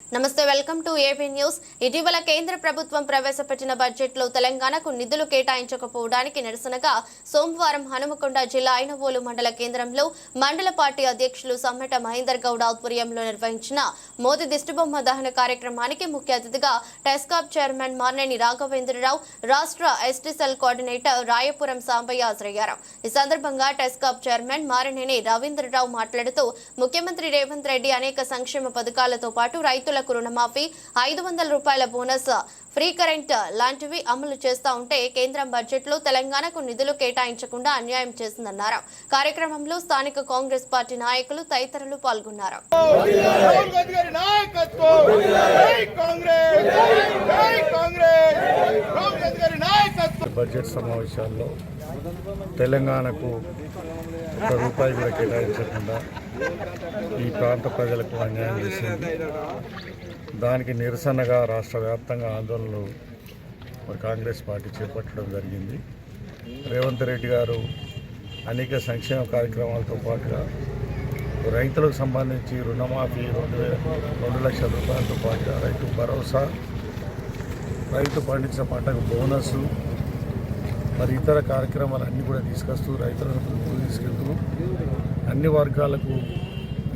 నమస్తే welcome to AP news. ఇటీవల కేంద్ర ప్రభుత్వం ప్రవేశపెట్టిన బడ్జెట్లో తెలంగాణకు నిధులు కేటాయించకపోవడానికి నిరసనగా సోమవారం హనుమకొండ జిల్లా ఐనవోలు మండల కేంద్రంలో మండల పార్టీ అధ్యక్షులు సమ్మెట మహేందర్ గౌడ్ ఆధ్వర్యంలో నిర్వహించిన మోదీ దిష్టిబొమ్మ దహన కార్యక్రమానికి ముఖ్య అతిథిగా టెస్కాప్ చైర్మన్ మార్నేని రాఘవేంద్రరావు, రాష్ట్ర ST cell coordinator Rayapuram Sambaiah హాజరయ్యారు. ఈ సందర్భంగా టెస్కాప్ చైర్మన్ మార్నేని రవీంద్రరావు మాట్లాడుతూ ముఖ్యమంత్రి రేవంత్ రెడ్డి అనేక సంక్షేమ పథకాలతో పాటు రైతుల రుణమాఫీ, 500 రూపాయల బోనస్, ఫ్రీ కరెంట్ లాంటివి అమలు చేస్తా ఉంటే కేంద్రం బడ్జెట్ లో తెలంగాణకు నిధులు కేటాయించకుండా అన్యాయం చేసిందన్నారు. కార్యక్రమంలో స్థానిక కాంగ్రెస్ పార్టీ నాయకులు తదితరులు పాల్గొన్నారు. బడ్జెట్ సమావేశాల్లో తెలంగాణకు రూపాయి కూడా కేటాయించకుండా ఈ ప్రాంత ప్రజలకు అన్యాయం చేసింది. దానికి నిరసనగా రాష్ట్ర వ్యాప్తంగా ఆందోళనలు కాంగ్రెస్ పార్టీ చేపట్టడం జరిగింది. రేవంత్ రెడ్డి గారు అనేక సంక్షేమ కార్యక్రమాలతో పాటుగా రైతులకు సంబంధించి రుణమాఫీ 2 లక్షల రూపాయలతో పాటుగా రైతు భరోసా, రైతు పండించిన పంటకు బోనస్, మరి ఇతర కార్యక్రమాలన్నీ కూడా తీసుకొస్తూ రైతులను తీసుకెళ్తూ అన్ని వర్గాలకు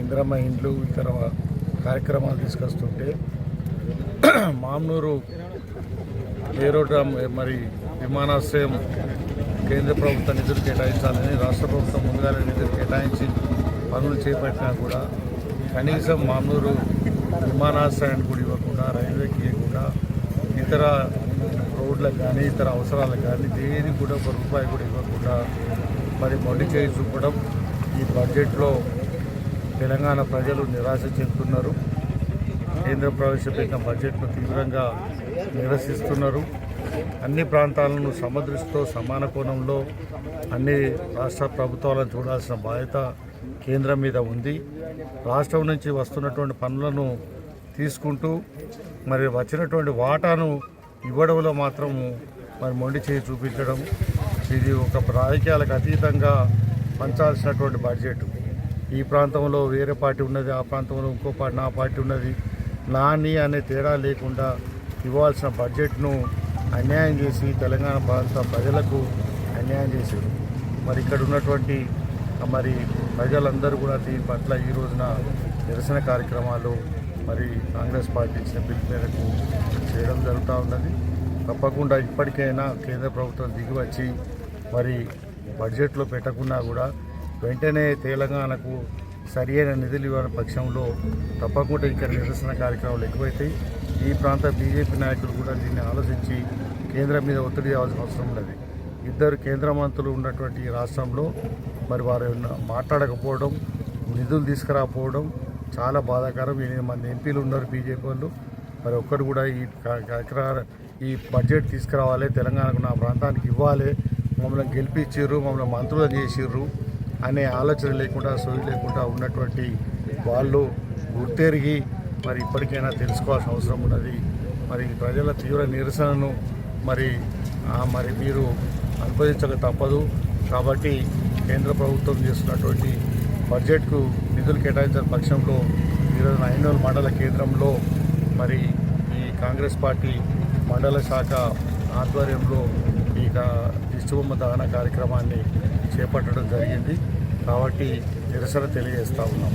ఇందిరమ్మ ఇండ్లు, ఇతర కార్యక్రమాలు తీసుకొస్తుంటే మామ్నూరు ఏరోడ్ర మరి విమానాశ్రయం కేంద్ర ప్రభుత్వ నిధులు కేటాయించాలని రాష్ట్ర ప్రభుత్వం ముందుగానే నిధులు కేటాయించి పనులు చేపట్టినా కూడా కనీసం మామ్నూరు విమానాశ్రయాన్ని కూడా ఇవ్వకుండా, రైల్వేకి ఇవ్వకుండా, ఇతర రోడ్లకు కానీ ఇతర అవసరాలకు కానీ దేనికి కూడా ₹1 కూడా ఇవ్వకుండా మరి మొండి చేయి చూపడం ఈ బడ్జెట్లో తెలంగాణ ప్రజలు నిరాశ చెందుతున్నారు. కేంద్రం ప్రవేశపెట్టిన బడ్జెట్ను తీవ్రంగా నిరసిస్తున్నారు. అన్ని ప్రాంతాలను సమదృష్టితో సమాన కోణంలో అన్ని రాష్ట్ర ప్రభుత్వాలను చూడాల్సిన బాధ్యత కేంద్రం మీద ఉంది. రాష్ట్రం నుంచి వస్తున్నటువంటి పనులను తీసుకుంటూ మరి వచ్చినటువంటి వాటాను ఇవ్వడంలో మాత్రం మరి మొండి చేయి చూపించడం, ఇది ఒక రాజకీయాలకు అతీతంగా పంచాల్సినటువంటి బడ్జెట్. ఈ ప్రాంతంలో వేరే పార్టీ ఉన్నది, ఆ ప్రాంతంలో ఇంకో పార్టీ, నా పార్టీ ఉన్నది, నాని అనే తేడా లేకుండా ఇవ్వాల్సిన బడ్జెట్ను అన్యాయం చేసి తెలంగాణ ప్రాంత ప్రజలకు అన్యాయం చేశారు. మరి ఇక్కడ ఉన్నటువంటి మరి ప్రజలందరూ కూడా దీని పట్ల ఈ రోజున నిరసన కార్యక్రమాలు మరి కాంగ్రెస్ పార్టీ ఇచ్చిన పిలుపు మేరకు చేయడం జరుగుతూ ఉన్నది. తప్పకుండా ఇప్పటికైనా కేంద్ర ప్రభుత్వం దిగివచ్చి మరి బడ్జెట్లో పెట్టకున్నా కూడా వెంటనే తెలంగాణకు సరి అయిన నిధులు ఇవ్వని పక్షంలో తప్పకుండా ఇక్కడ నిరసన కార్యక్రమాలు ఎక్కువైతాయి. ఈ ప్రాంత బీజేపీ నాయకులు కూడా దీన్ని ఆలోచించి కేంద్రం మీద ఒత్తిడి చేయాల్సిన అవసరం ఉన్నది. 2 కేంద్ర మంత్రులు ఉన్నటువంటి ఈ రాష్ట్రంలో మరి వారు మాట్లాడకపోవడం, నిధులు తీసుకురాకపోవడం చాలా బాధాకరం. 8 మంది ఎంపీలు ఉన్నారు బీజేపీ వాళ్ళు, మరి ఒక్కరు కూడా ఈ బడ్జెట్ తీసుకురావాలి, తెలంగాణకు నా ప్రాంతానికి ఇవ్వాలి, మమ్మల్ని గెలిపించారు, మమ్మల్ని మంత్రులను చేసిర్రు అనే ఆలోచన లేకుండా, సోయి లేకుండా ఉన్నటువంటి వాళ్ళు గుర్తెరిగి మరి ఇప్పటికైనా తెలుసుకోవాల్సిన అవసరం ఉన్నది. మరి ప్రజల తీవ్ర నిరసనను మరి మీరు అనుభవించక తప్పదు. కాబట్టి కేంద్ర ప్రభుత్వం చేస్తున్నటువంటి బడ్జెట్కు నిధులు కేటాయించిన పక్షంలో ఈరోజు ఐనవోలు మండల కేంద్రంలో మరి ఈ కాంగ్రెస్ పార్టీ మండల శాఖ ఆధ్వర్యంలో ఈ దిష్టిబొమ్మ దహన కార్యక్రమాన్ని చేపట్టడం జరిగింది. కాబట్టి నిరసన తెలియజేస్తూ ఉన్నాం.